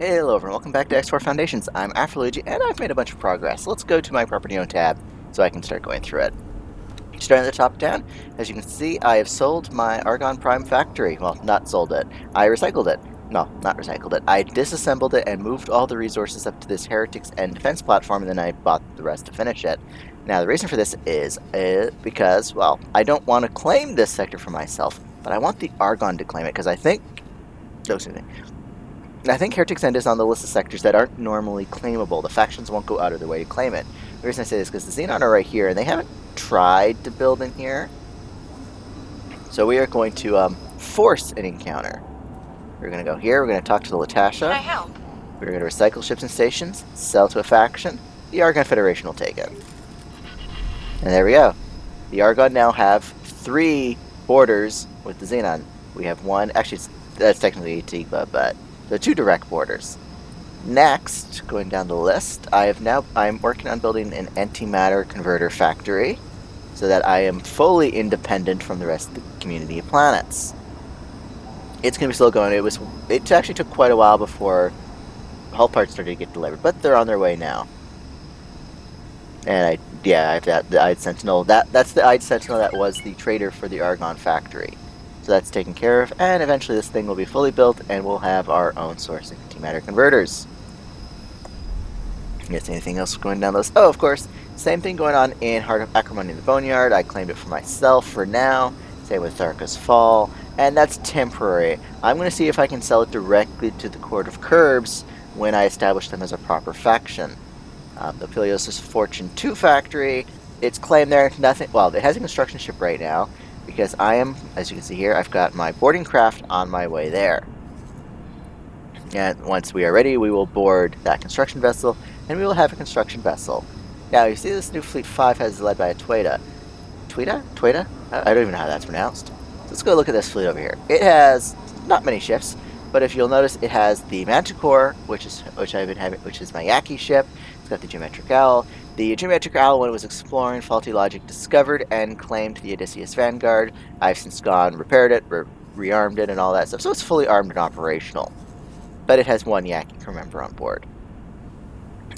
Hello everyone, welcome back to X24 Foundations. I'm Afroluigi, and I've made a bunch of progress. Let's go to my Property Owned tab so I can start going through it. Starting at the top down, as you can see, I have sold my Argon Prime factory. Well, not sold it. I recycled it. No, not recycled it. I disassembled it and moved all the resources up to this Heretics and Defense platform, and then I bought the rest to finish it. Now, the reason for this is because, well, I don't want to claim this sector for myself, but I want the Argon to claim it, because I think... Oh, excuse me. I think Heretics End is on the list of sectors that aren't normally claimable. The factions won't go out of their way to claim it. The reason I say this is because the Xenon are right here, and they haven't tried to build in here. So we are going to force an encounter. We're going to go here, we're going to talk to the Latasha. Can I help? We're going to recycle ships and stations, sell to a faction. The Argon Federation will take it. And there we go. The Argon now have 3 borders with the Xenon. We have one, actually that's technically Antigua, but so 2 direct borders. Next, going down the list, I'm working on building an antimatter converter factory so that I am fully independent from the rest of the community of planets. It's going to be slow going. It actually took quite a while before hull parts started to get delivered, but they're on their way now. And I've got the Eyed Sentinel. That's the Eyed Sentinel that was the trader for the Argon factory. So that's taken care of, and eventually this thing will be fully built, and we'll have our own source of antimatter converters. Guess anything else going down the list? Oh, of course, same thing going on in Heart of Acrimony in the Boneyard. I claimed it for myself for now. Same with Tharka's Fall, and that's temporary. I'm going to see if I can sell it directly to the Court of Curbs when I establish them as a proper faction. The Peliosis Fortune 2 factory, it's claimed there, nothing. Well, it has a construction ship right now, because I am, as you can see here, I've got my boarding craft on my way there. And once we are ready, we will board that construction vessel, and we will have a construction vessel. Now, you see this new Fleet 5 is led by a Tueda. Tueda? I don't even know how that's pronounced. So let's go look at this fleet over here. It has not many ships, but if you'll notice, it has the Manticore, which I've been having, which is my Yaki ship. It's got the Geometric Owl. The Geometric Owl, when it was exploring, faulty logic discovered and claimed the Odysseus Vanguard. I've since gone, repaired it, rearmed it, and all that stuff. So it's fully armed and operational. But it has 1 Yaki crew member on board.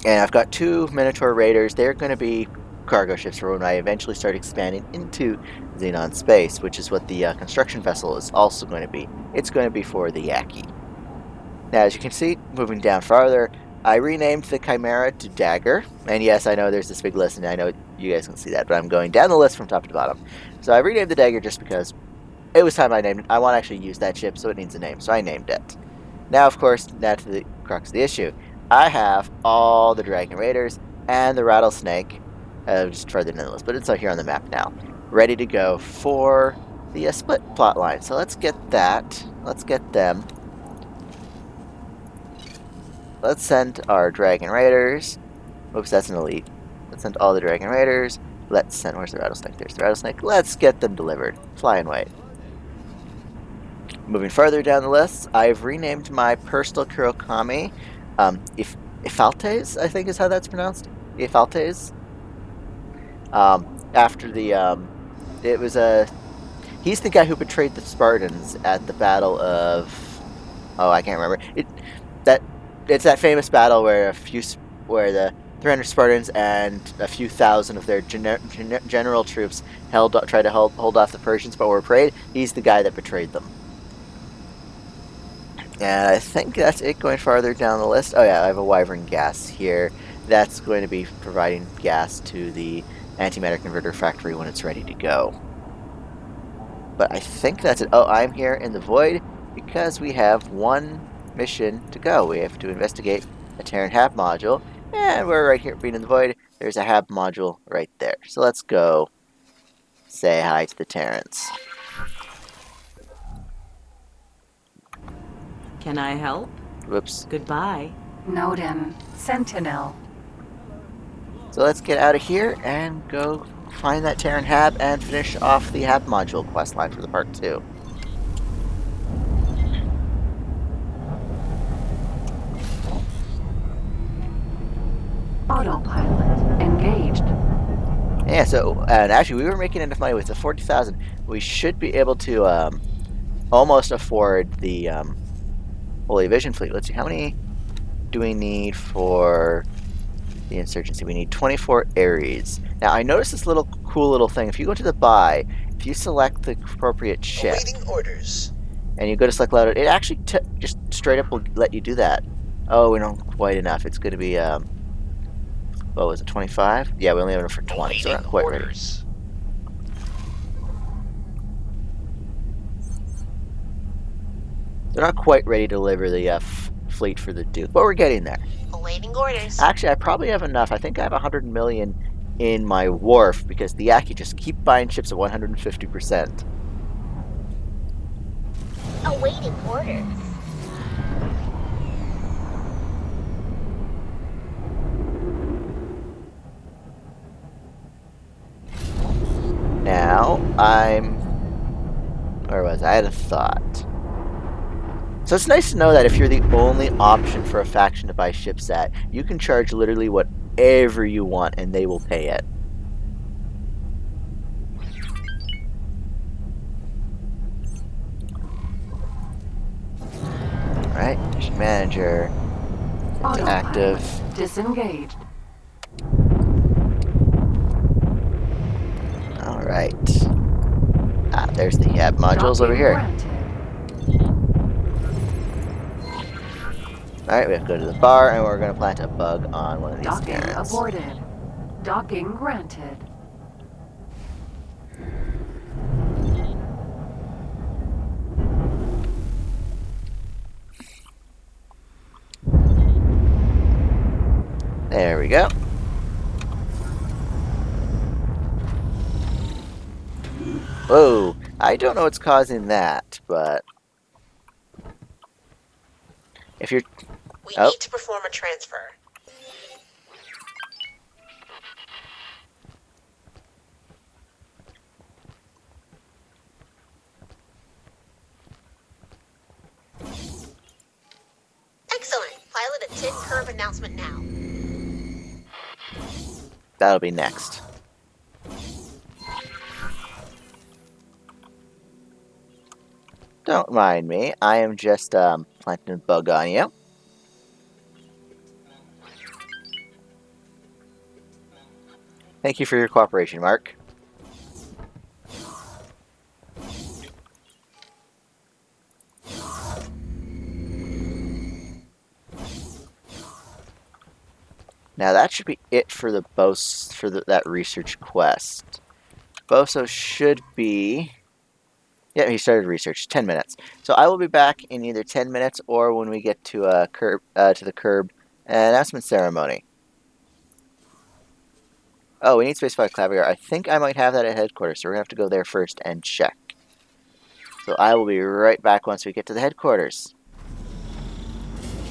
And I've got 2 Minotaur Raiders. They're going to be cargo ships for when I eventually start expanding into Xenon space, which is what the construction vessel is also going to be. It's going to be for the Yaki. Now, as you can see, moving down farther, I renamed the Chimera to Dagger, and yes, I know there's this big list, and I know you guys can see that, but I'm going down the list from top to bottom. So I renamed the Dagger just because it was time I named it. I want to actually use that ship, so it needs a name, so I named it. Now, of course, now to the crux of the issue. I have all the Dragon Raiders and the Rattlesnake, just further down the list, but it's out here on the map now, ready to go for the split plotline. So let's get that. Let's get them. Let's send our Dragon Raiders. Oops, that's an elite. Let's send all the Dragon Raiders. Let's send... Where's the Rattlesnake? There's the Rattlesnake. Let's get them delivered. Fly and wait. Moving further down the list, I've renamed my personal Kurokami. Ephaltes, I think is how that's pronounced. Ephaltes. After the... it was a... He's the guy who betrayed the Spartans at the Battle of... Oh, I can't remember. It's that famous battle where the 300 Spartans and a few thousand of their general troops tried to hold off the Persians, but were afraid. He's the guy that betrayed them. And I think that's it going farther down the list. Oh yeah, I have a Wyvern gas here. That's going to be providing gas to the antimatter converter factory when it's ready to go. But I think that's it. Oh, I'm here in the void because we have 1 mission to go. We have to investigate a Terran HAB module, and we're right here being in the void. There's a HAB module right there. So let's go say hi to the Terrans. Can I help? Whoops. Goodbye. Nodin, Sentinel. So let's get out of here and go find that Terran HAB and finish off the HAB module questline for the part 2. Autopilot engaged. Yeah, so, and actually we were making enough money with the 40,000. We should be able to almost afford the Holy Vision fleet. Let's see, how many do we need for the insurgency? We need 24 Ares. Now, I noticed this little cool little thing. If you go to the buy, if you select the appropriate ship, Awaiting orders. and you go to select loadout, it actually just straight up will let you do that. Oh, we don't quite enough. It's going to be, what was it, 25? Yeah, we only have enough for 20, so we're not Awaiting quite ready. orders. They're not quite ready to deliver the fleet for the Duke, but we're getting there. Awaiting orders. Actually, I probably have enough. I think I have 100 million in my wharf because the Yaki just keep buying ships at 150%. Awaiting orders. Now, where was I? I had a thought. So it's nice to know that if you're the only option for a faction to buy ships at, you can charge literally whatever you want and they will pay it. Alright, mission manager. It's Autopilot active. disengaged. Alright. Ah, there's the modules over Docking here. granted. Alright, we have to go to the bar and we're going to plant a bug on one of these Docking Terrans. aborted. Docking granted. There we go. Whoa, I don't know what's causing that, but if you're... We Oh. need to perform a transfer. Excellent. Pilot a tin curve announcement now. That'll be next. Don't mind me. I am just planting a bug on you. Thank you for your cooperation, Mark. Now that should be it for the that research quest. Boso should be... Yeah, he started research. 10 minutes. So I will be back in either 10 minutes or when we get to the curb announcement ceremony. Oh, we need Spaceflight Clavier. I think I might have that at headquarters, so we're going to have to go there first and check. So I will be right back once we get to the headquarters.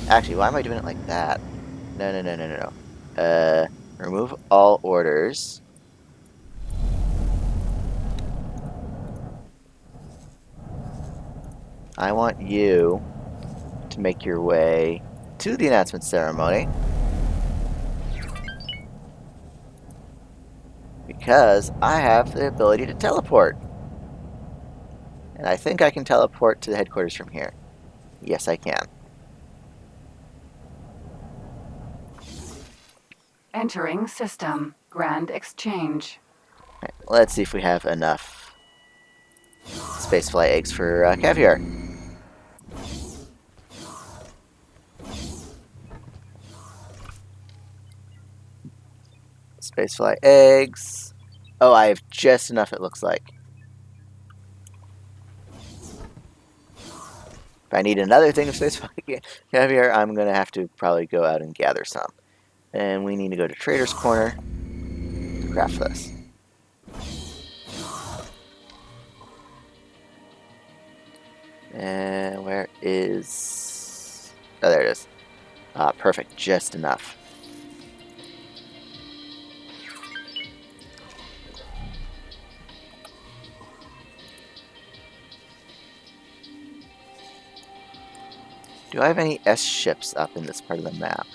Actually, why am I doing it like that? No. Remove all orders. I want you to make your way to the announcement ceremony. Because I have the ability to teleport. And I think I can teleport to the headquarters from here. Yes, I can. Entering system. Grand exchange. Right, let's see if we have enough spaceflight eggs for caviar. Spaceflight eggs. Oh, I have just enough, it looks like. If I need another thing of spaceflight caviar, I'm going to have to probably go out and gather some. And we need to go to Trader's Corner to craft this. And where is... Oh, there it is. Perfect, just enough. Do I have any S ships up in this part of the map?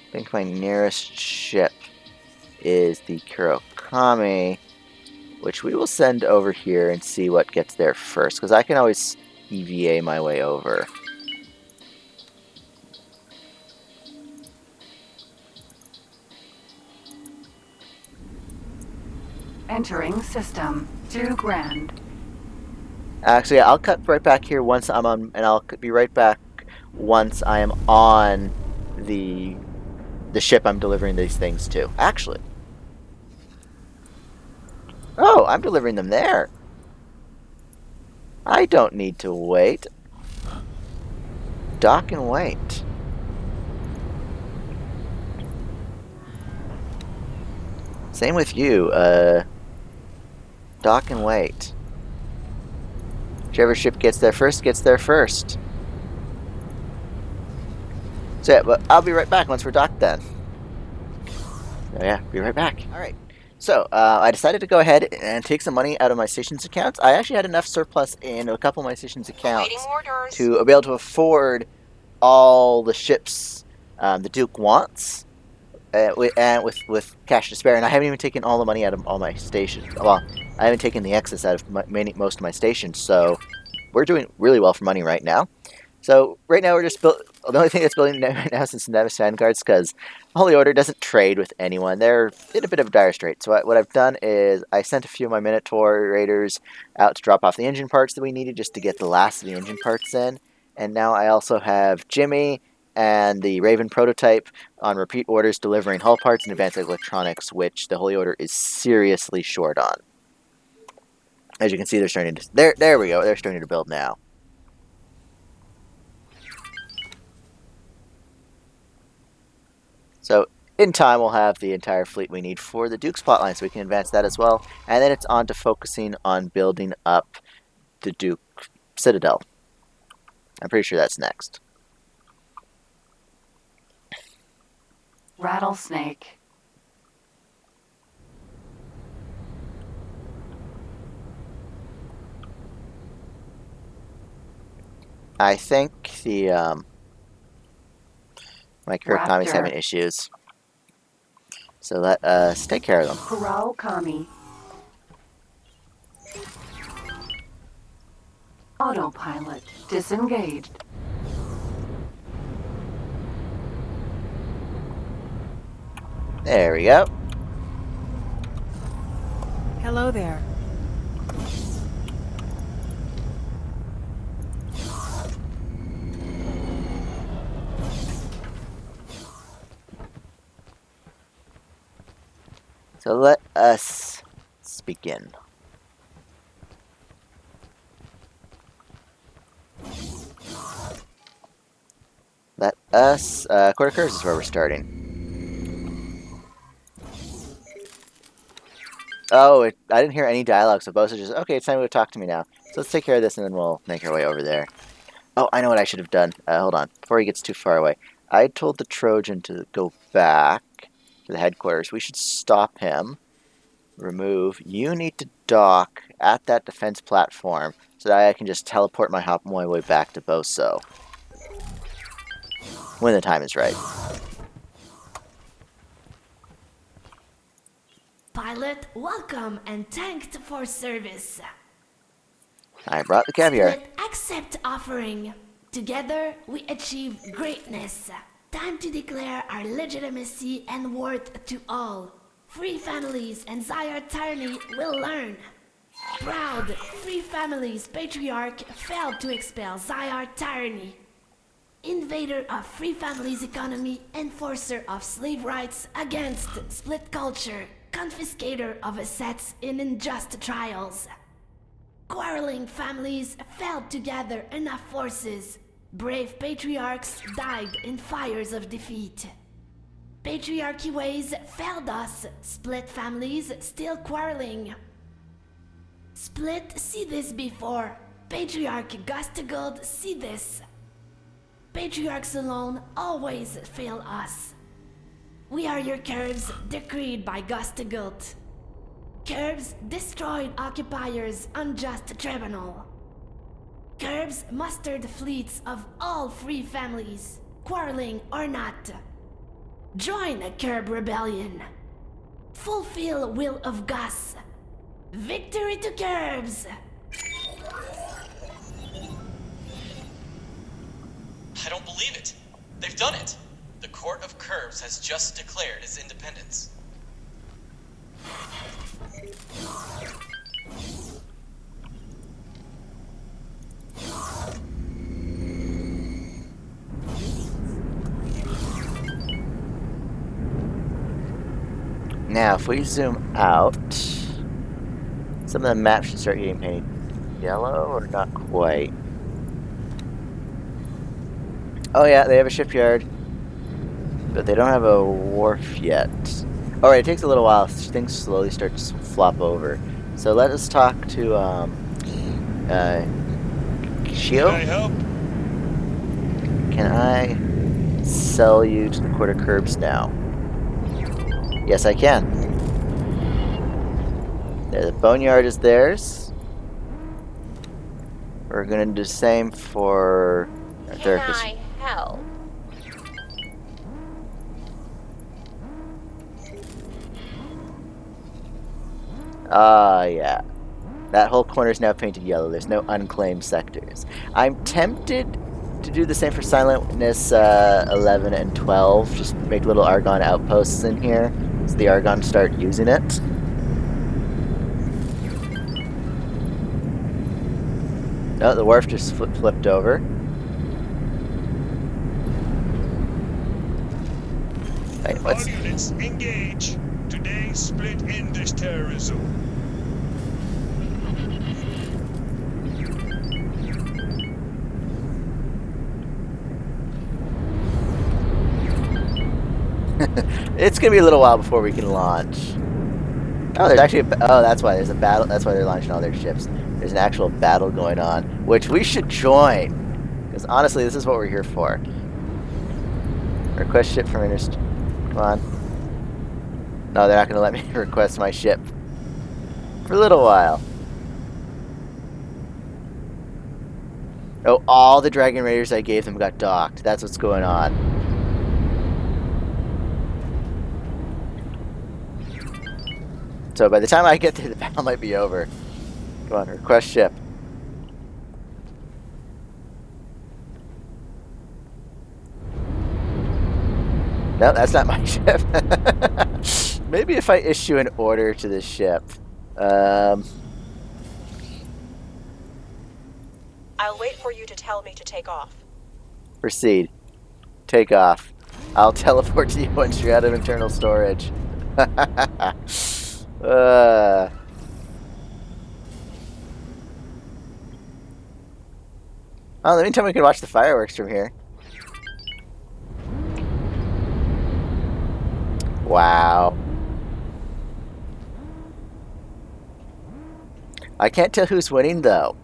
I think my nearest ship is the Kurokami, which we will send over here and see what gets there first, because I can always EVA my way over. Entering system. 2 grand. Actually, I'll cut right back here once I'm on, and I'll be right back once I am on the ship I'm delivering these things to. Actually, oh, I'm delivering them there. I don't need to wait. Dock and wait. Same with you. Dock and wait. Whichever ship gets there first gets there first. So yeah, but I'll be right back once we're docked then. So yeah, be right back. Alright, so I decided to go ahead and take some money out of my station's accounts. I actually had enough surplus in a couple of my station's accounts to be able to afford all the ships the Duke wants. With cash to spare, and I haven't even taken all the money out of all my stations. Well, I haven't taken the excess out of most of my stations, so we're doing really well for money right now. So right now we're just the only thing that's building right now is Nevis Vanguards, because Holy Order doesn't trade with anyone. They're in a bit of a dire strait. So what I've done is I sent a few of my Minotaur raiders out to drop off the engine parts that we needed just to get the last of the engine parts in, and now I also have Jimmy and the Raven prototype on repeat orders delivering hull parts and advanced electronics, which the Holy Order is seriously short on. As you can see, they're starting to... There we go. They're starting to build now. So, in time, we'll have the entire fleet we need for the Duke's plotline, so we can advance that as well. And then it's on to focusing on building up the Duke Citadel. I'm pretty sure that's next. Rattlesnake. I think the my Kurokami's Raptor. having issues. So let us take care of them. Kurokami. Autopilot disengaged. There we go. Hello there. So let us begin. Let us... Quarter Curves is where we're starting. Oh, I didn't hear any dialogue, so Bosa just... Okay, it's time to talk to me now. So let's take care of this, and then we'll make our way over there. Oh, I know what I should have done. Hold on. Before he gets too far away. I told the Trojan to go back to the headquarters. We should stop him. Remove. You need to dock at that defense platform so that I can just teleport my way back to Boso. When the time is right. Pilot, welcome and thanked for service. I brought the caviar. Split accept offering. Together we achieve greatness. Time to declare our legitimacy and worth to all. Free families and Zyar tyranny will learn. Proud Free Families Patriarch failed to expel Zyar tyranny. Invader of Free Families economy, enforcer of slave rights against split culture, confiscator of assets in unjust trials. Quarreling families failed to gather enough forces. Brave patriarchs died in fires of defeat. Patriarchy ways failed us. Split families still quarreling. Split see this before. Patriarch Gustaguld see this. Patriarchs alone always fail us. We are your curves decreed by Gustaguld. Curves destroyed occupiers' unjust tribunal. Curves mustered fleets of all free families, quarreling or not. Join a Curb rebellion. Fulfill will of Gus. Victory to Curbs! I don't believe it. They've done it. The Court of Curbs has just declared its independence. Now, if we zoom out, some of the maps should start getting painted yellow, or not quite. Oh yeah, they have a shipyard, but they don't have a wharf yet. Alright, it takes a little while. Things slowly start to flop over. So let us talk to, Shio? Can I help? Can I sell you to the quarter curbs now? Yes, I can. There, the boneyard is theirs. We're gonna do the same for Can Thurkus. I help? Ah, yeah. That whole corner is now painted yellow. There's no unclaimed sectors. I'm tempted to do the same for Silent Witness 11 and 12. Just make little Argon outposts in here, so the Argon start using it. No, the wharf just flipped over. Wait, what's... All units, engage. Today, split in this terrorism. It's gonna be a little while before we can launch. Oh, there's actually oh, that's why there's a battle. That's why they're launching all their ships. There's an actual battle going on, which we should join. Because honestly, this is what we're here for. Request ship from Interest. Come on. No, they're not gonna let me request my ship for a little while. Oh, all the Dragon Raiders I gave them got docked. That's what's going on. So by the time I get there, the battle might be over. Come on, request ship. No, that's not my ship. Maybe if I issue an order to this ship. I'll wait for you to tell me to take off. Proceed. Take off. I'll teleport to you once you're out of internal storage. Oh, in the meantime, we can watch the fireworks from here. Wow. I can't tell who's winning, though.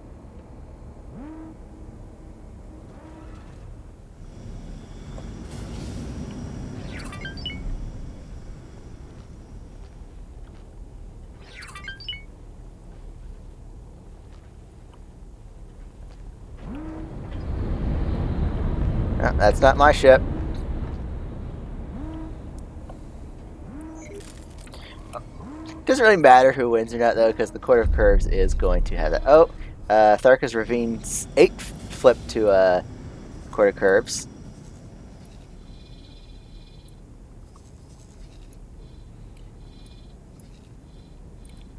No, that's not my ship. Doesn't really matter who wins or not, though, because the Court of Curves is going to have that. Oh, Tharka's Ravine's 8 flip to Court of Curves.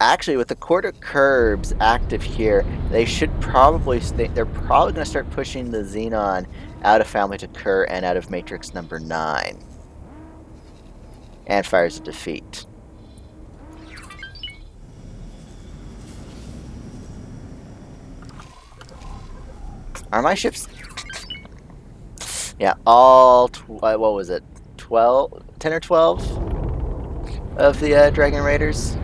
Actually, with the Court of Curbs active here, they should probably they're probably going to start pushing the Xenon out of Family to Kerr and out of Matrix number 9. And Fires of Defeat. Are my ships... Yeah, all... what was it? 10 or 12 of the Dragon Raiders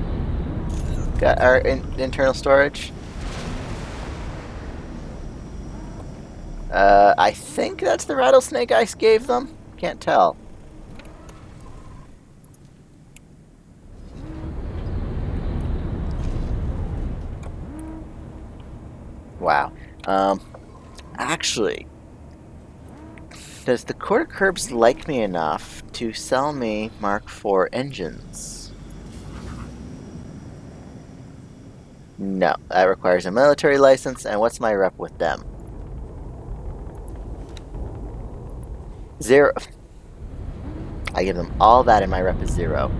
got our internal storage. I think that's the rattlesnake I gave them. Can't tell. Wow. Actually, does the Court of Curbs like me enough to sell me Mark IV engines? No, that requires a military license, and what's my rep with them? 0. I give them all that, and my rep is 0.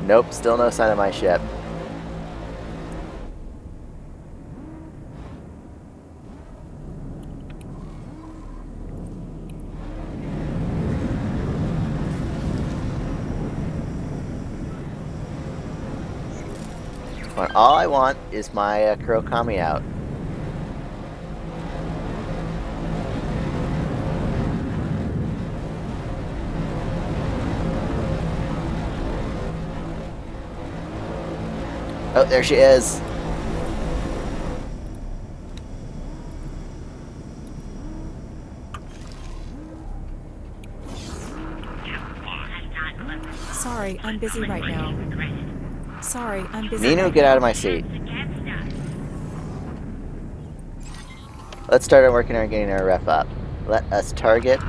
Nope, still no sign of my ship. But all I want is my Kurokami out. Oh, there she is. Sorry, I'm busy right now. Sorry, I'm busy. Ninu, get out of my seat. Let's start working on getting our rep up. Let us target,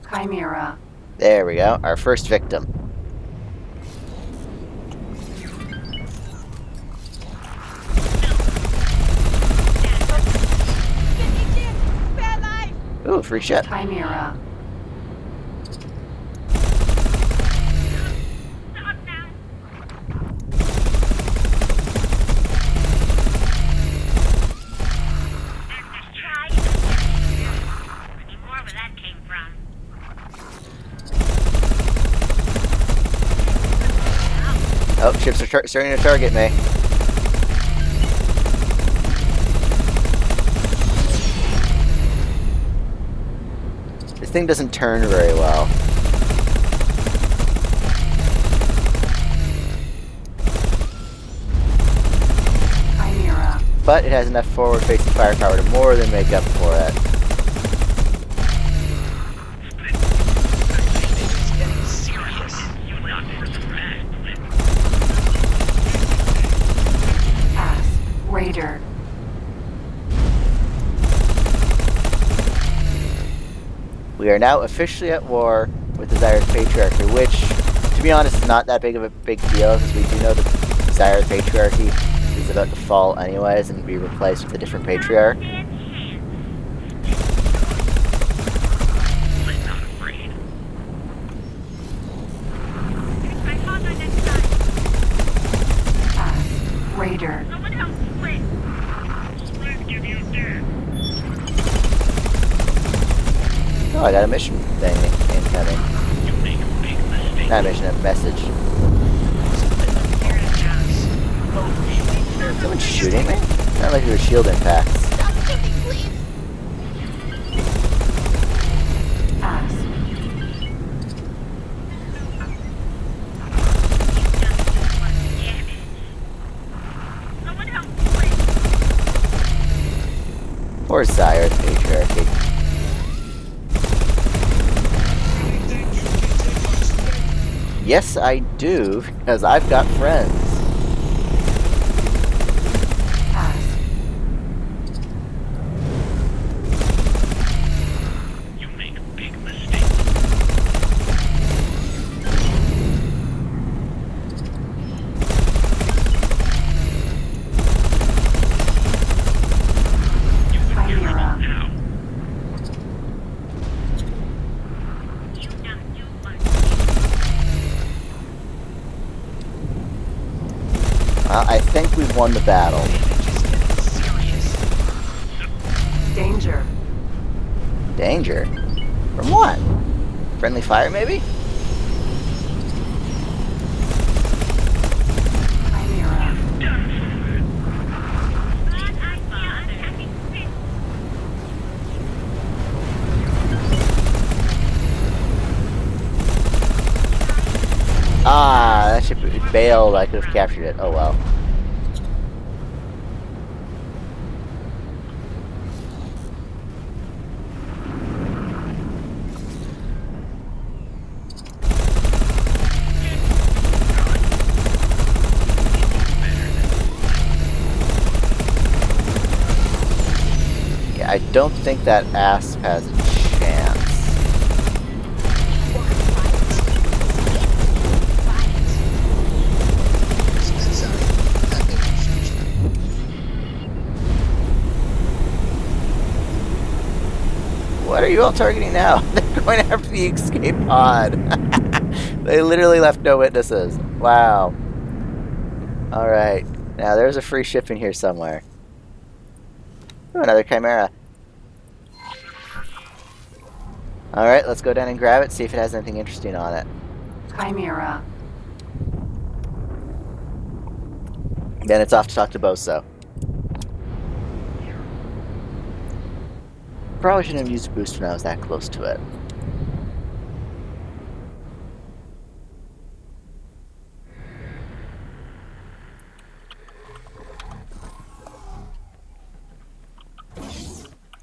Chimera. there we go, our first victim. Ooh, free ship. Chimera. Oh, ships are starting to target me. This thing doesn't turn very well. Chimera. But it has enough forward-facing firepower to more than make up for it. Pass. Raider. We are now officially at war with the Xyred Patriarchy, which, to be honest, is not that big of a big deal, because we do know the Xyred Patriarchy is about to fall anyways and be replaced with a different Patriarch. Pass. Raider. Oh, I got a mission thing incoming. Not a mission, a message. Someone shooting me? Sounded like it was shield impacts. Stop shooting, please. Pass. Poor Xyred Patriarchy. Yes, I do, because I've got friends. Pass. You make big mistakes. Chimera. Now. I think we've won the battle. Danger. Danger? From what? Friendly fire, maybe? Chimera. Ah, that ship bailed. I could have captured it. Oh well. Yeah, I don't think that asp has a chance. What are you all targeting now? They're going after the escape pod. They literally left no witnesses. Wow. Alright. Now, there's a free ship in here somewhere. Ooh, another Chimera. Alright, let's go down and grab it, see if it has anything interesting on it. Chimera. Then it's off to talk to Boso. Probably shouldn't have used a boost when I was that close to it.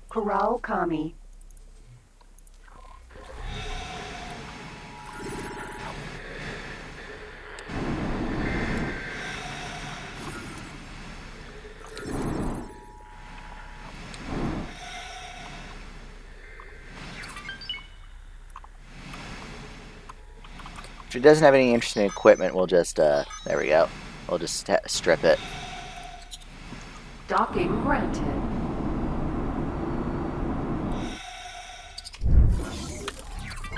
Corral Kami. If it doesn't have any interesting equipment, we'll just, there we go. We'll just strip it. Docking granted.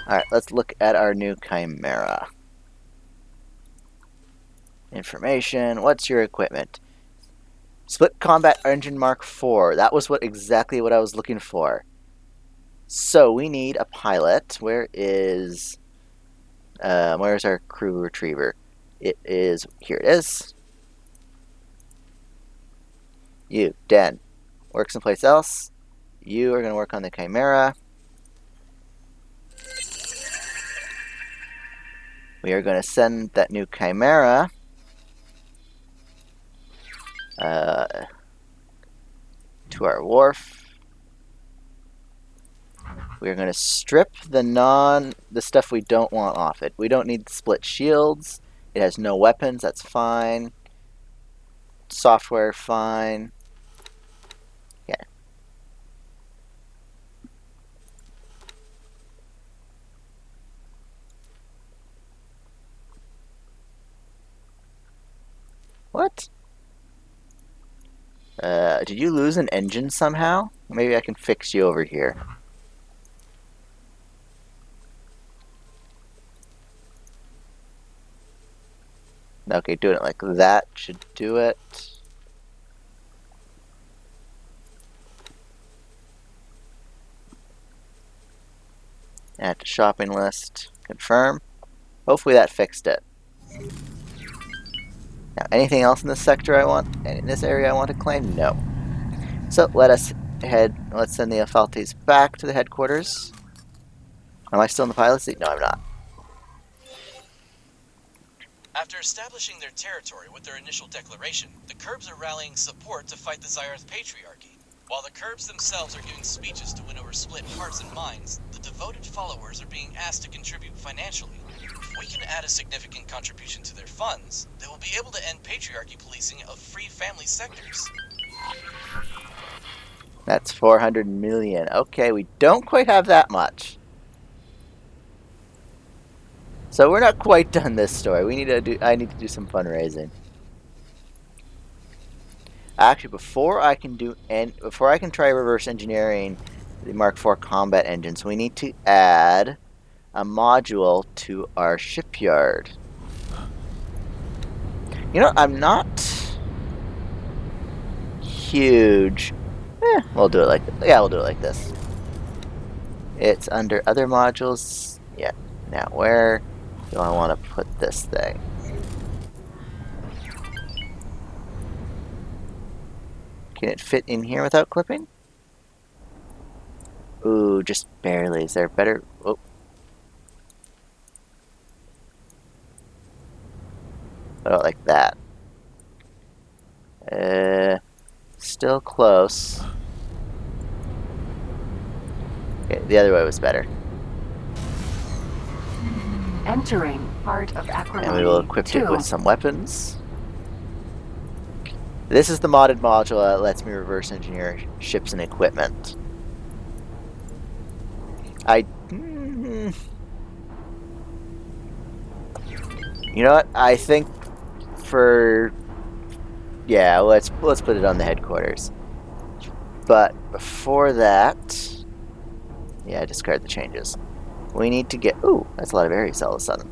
Alright, let's look at our new Chimera. Information. What's your equipment? Split Combat Engine Mark IV. That was exactly what I was looking for. So, we need a pilot. Where's our crew retriever? It is, here it is. You, Den. Work someplace else. You are going to work on the Chimera. We are going to send that new Chimera to our wharf. We are going to strip the stuff we don't want off it. We don't need split shields. It has no weapons. That's fine. Software, fine. Yeah. What? Did you lose an engine somehow? Maybe I can fix you over here. Okay, doing it like that should do it. Add to shopping list. Confirm. Hopefully that fixed it. Now, anything else in this sector I want, and in this area I want to claim? No. So let's send the Aphaltes back to the headquarters. Am I still in the pilot seat? No, I'm not. After establishing their territory with their initial declaration, the Curbs are rallying support to fight the Xyarth Patriarchy. While the Curbs themselves are giving speeches to win over split hearts and minds, the devoted followers are being asked to contribute financially. If we can add a significant contribution to their funds, they will be able to end patriarchy policing of free family sectors. That's 400 million. Okay, we don't quite have that much. So we're not quite done this story. I need to do some fundraising. Actually, before I can try reverse engineering the Mark IV combat engines, we need to add a module to our shipyard. You know, I'm not huge. We'll do it like this. Yeah, we'll do it like this. It's under other modules. Yeah. Now, where do I want to put this thing? Can it fit in here without clipping? Ooh, just barely. Is there better? Oh. What about like that? Still close. Okay, the other way was better. Entering part of acrimony. And we will equip it with some weapons. This is the modded module that lets me reverse engineer ships and equipment. You know what? I think yeah, let's put it on the headquarters. But before that, Yeah, discard the changes. We need to get... Ooh, that's a lot of areas all of a sudden.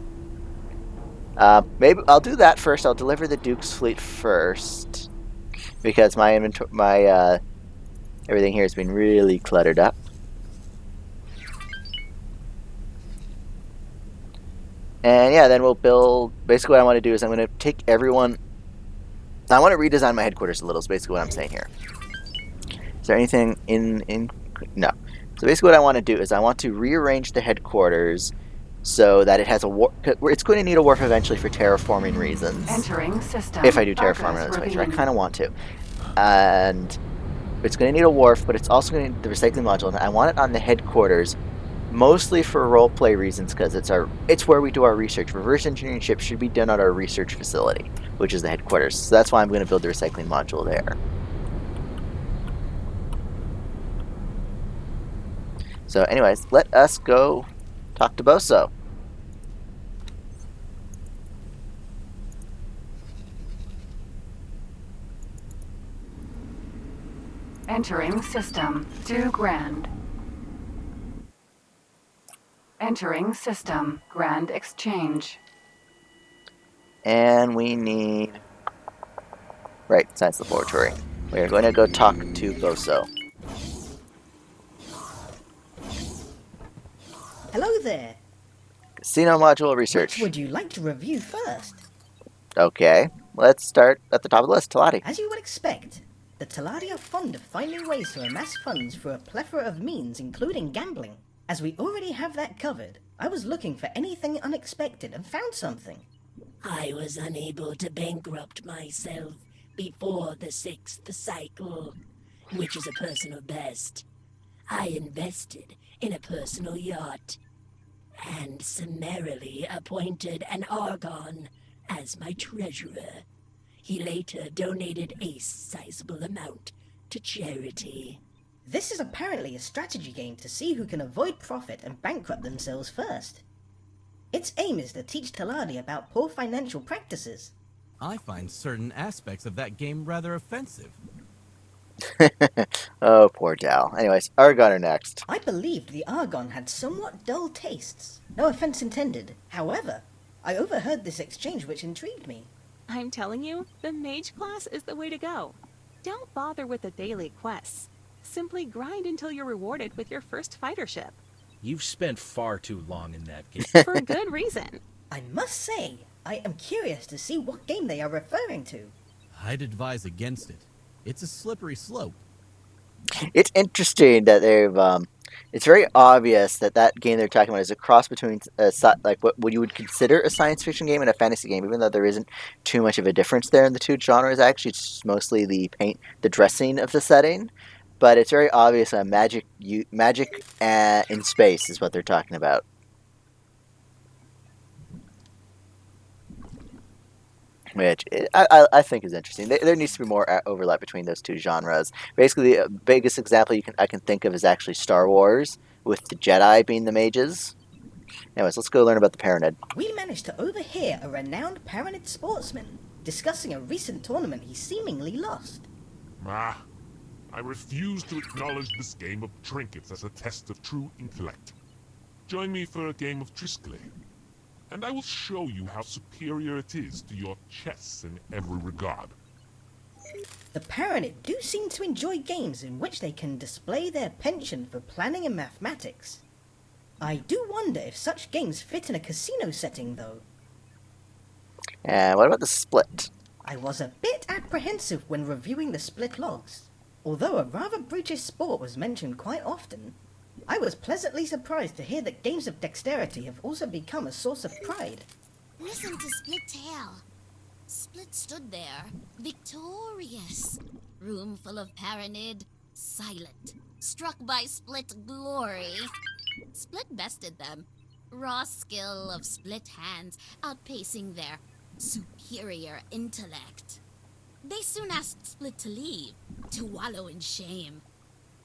Maybe I'll do that first. I'll deliver the Duke's fleet first. Because my inventory... everything here has been really cluttered up. And yeah, then we'll build... Basically what I want to do is I'm going to take everyone... I want to redesign my headquarters a little, is basically what I'm saying here. Is there anything in... No. So basically what I want to do is I want to rearrange the headquarters so that it has a wharf. It's going to need a wharf eventually for terraforming reasons. Entering system. If I do terraform in this way, I kind of want to. And it's going to need a wharf, but it's also going to need the recycling module. And I want it on the headquarters, mostly for roleplay reasons, because it's where we do our research. Reverse engineering ships should be done at our research facility, which is the headquarters. So that's why I'm going to build the recycling module there. So anyways, let us go talk to Boso. Entering system. 2 grand. Entering system. Grand exchange. And we need... Right, science laboratory. We are going to go talk to Boso. Hello there. Casino module research. What would you like to review first? Okay, let's start at the top of the list, Talati. As you would expect, the Taladi are fond of finding ways to amass funds through a plethora of means, including gambling. As we already have that covered, I was looking for anything unexpected and found something. I was unable to bankrupt myself before the 6th cycle, which is a personal best. I invested in a personal yacht, and summarily appointed an Argon as my treasurer. He later donated a sizable amount to charity. This is apparently a strategy game to see who can avoid profit and bankrupt themselves first. Its aim is to teach Taladi about poor financial practices. I find certain aspects of that game rather offensive. Oh, poor Dal. Anyways, Argon are next. I believed the Argon had somewhat dull tastes. No offense intended. However, I overheard this exchange which intrigued me. I'm telling you, the mage class is the way to go. Don't bother with the daily quests. Simply grind until you're rewarded with your first fighter ship. You've spent far too long in that game. For a good reason. I must say, I am curious to see what game they are referring to. I'd advise against it. It's a slippery slope. It's interesting that they've... it's very obvious that that game they're talking about is a cross between like what you would consider a science fiction game and a fantasy game, even though there isn't too much of a difference there in the two genres. Actually, it's mostly the dressing of the setting, but it's very obvious magic in space is what they're talking about. Which I think is interesting. There needs to be more overlap between those two genres. Basically, the biggest example I can think of is actually Star Wars, with the Jedi being the mages. Anyways, let's go learn about the Paranid. We managed to overhear a renowned Paranid sportsman discussing a recent tournament he seemingly lost. I refuse to acknowledge this game of trinkets as a test of true intellect. Join me for a game of Triscle, and I will show you how superior it is to your chess in every regard. The Paranid do seem to enjoy games in which they can display their penchant for planning and mathematics. I do wonder if such games fit in a casino setting, though. And what about the Split? I was a bit apprehensive when reviewing the Split logs. Although a rather brutish sport was mentioned quite often, I was pleasantly surprised to hear that games of dexterity have also become a source of pride. Listen to Split tale. Split stood there, victorious. Room full of Paranid, silent, struck by Split glory. Split bested them. Raw skill of Split hands outpacing their superior intellect. They soon asked Split to leave, to wallow in shame.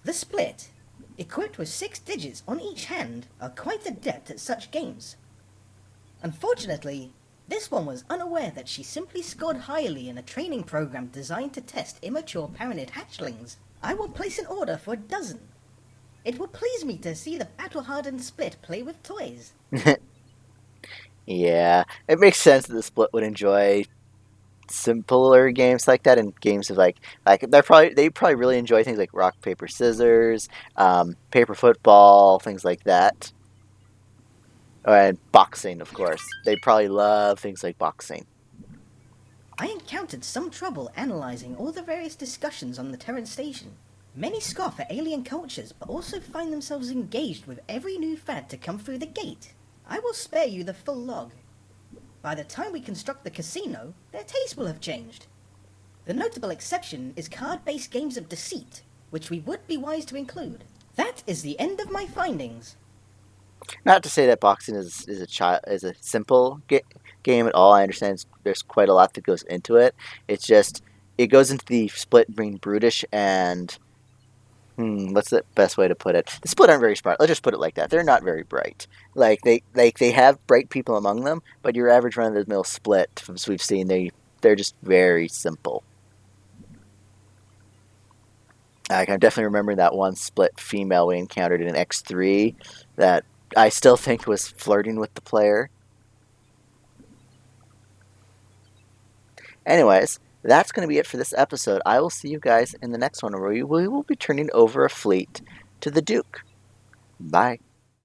The Split, equipped with 6 digits on each hand, are quite adept at such games. Unfortunately, this one was unaware that she simply scored highly in a training program designed to test immature Paranid hatchlings. I will place an order for a dozen. It will please me to see the battle-hardened Split play with toys. Yeah, it makes sense that the Split would enjoy simpler games like that, and games of like they probably really enjoy things like rock paper scissors, paper football, things like that, and boxing. Of course, they probably love things like boxing. I encountered some trouble analysing all the various discussions on the Terran station. Many scoff at alien cultures, but also find themselves engaged with every new fad to come through the gate. I will spare you the full log. By the time we construct the casino, their taste will have changed. The notable exception is card-based games of deceit, which we would be wise to include. That is the end of my findings. Not to say that boxing is a simple game at all. I understand there's quite a lot that goes into it. It's just it goes into the Split being brutish and what's the best way to put it? The Split aren't very smart. Let's just put it like that. They're not very bright. Like they have bright people among them, but your average run of the mill Split, as we've seen, they're just very simple. I can definitely remember that one Split female we encountered in X3 that I still think was flirting with the player. Anyways, that's going to be it for this episode. I will see you guys in the next one where we will be turning over a fleet to the Duke. Bye.